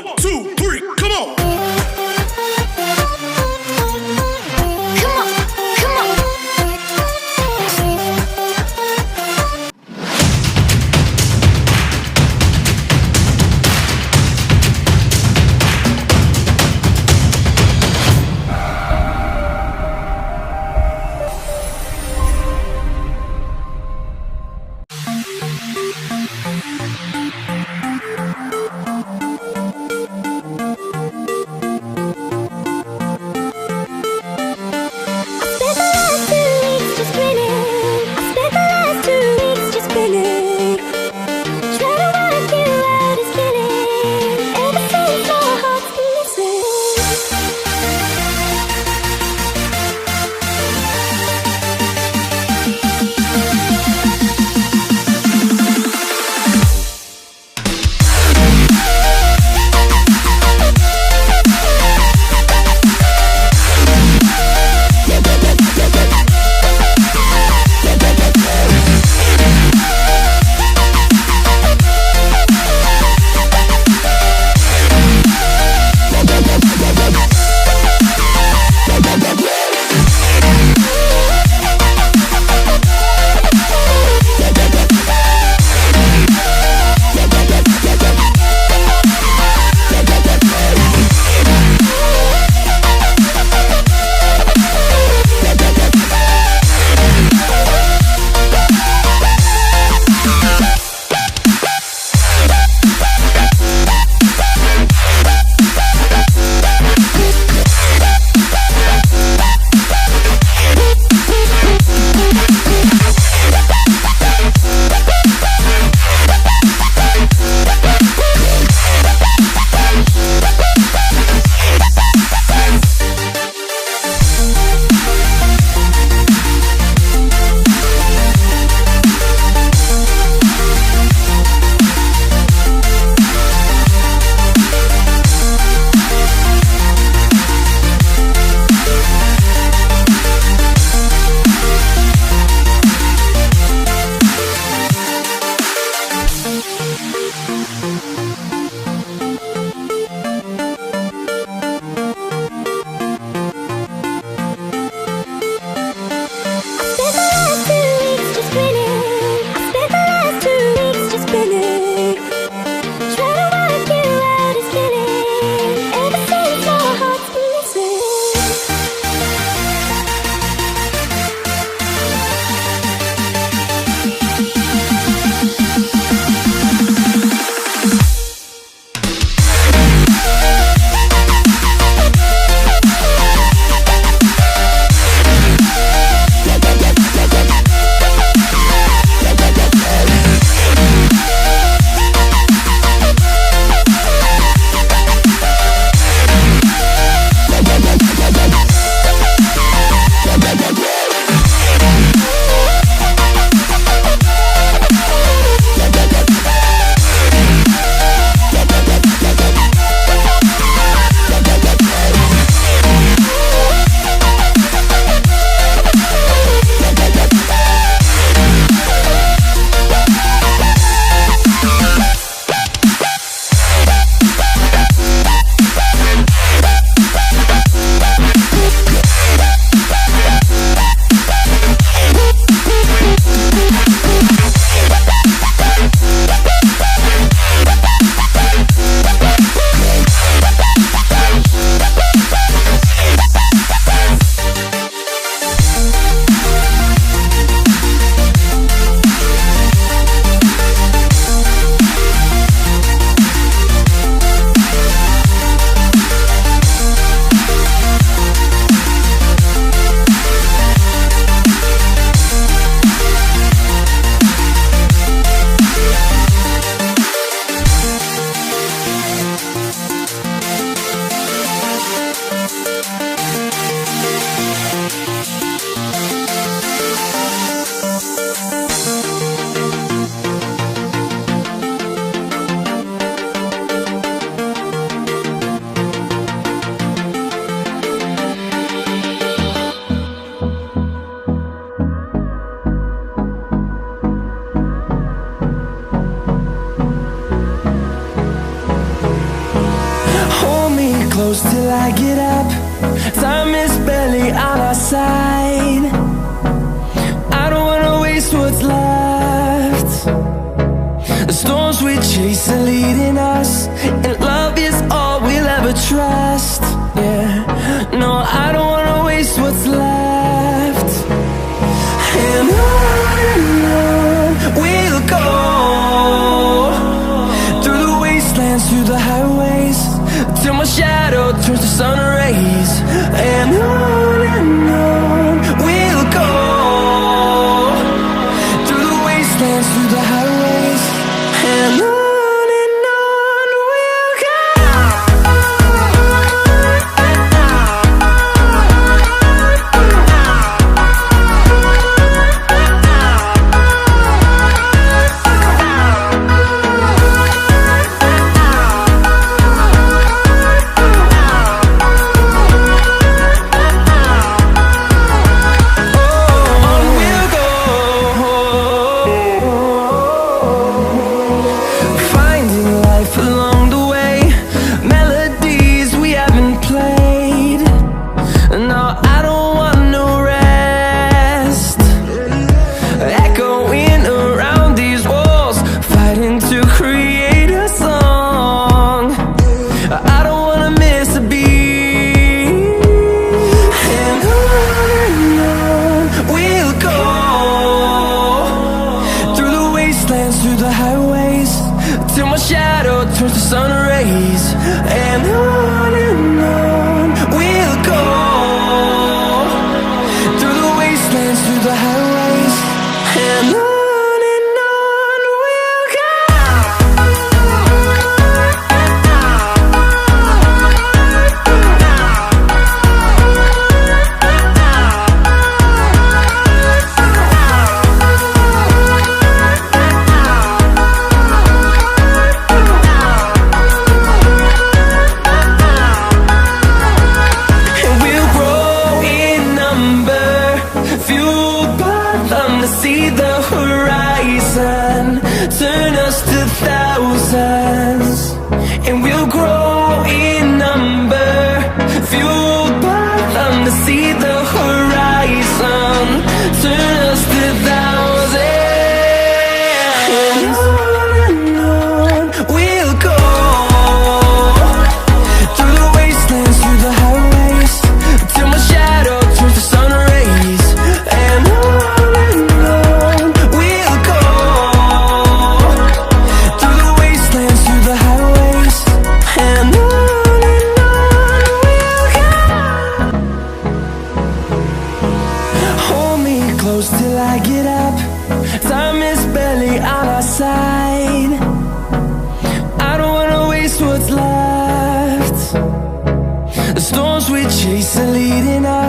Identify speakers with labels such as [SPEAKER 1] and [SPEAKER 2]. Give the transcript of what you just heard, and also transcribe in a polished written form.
[SPEAKER 1] 1, 2, 3, come on. close till I get up. Time is barely on our side. I don't wanna waste what's left. The storms we chase are leading us, and love is all we'll ever trust. Yeah, no, I don't wanna waste what's left. And on we'll go, through the wastelands, through the highways, till my shadow turns to sun rays. And on we'll go, through the wastelands, through the highways, and on we'll go. Through the highways, till my shadow turns to sun rays. And on we'll go, through the wastelands, through the highways, and on we'll go. See the horizon turn us to thousands, and we'll grow in number, fueled by them. To see the horizon turn us to thousands, and on we'll go, through the wastelands, through the highways, till my shadow turns to sun rays. And close till I get up. Time is barely on our side. I don't wanna waste what's left. The storms we chase are leading us.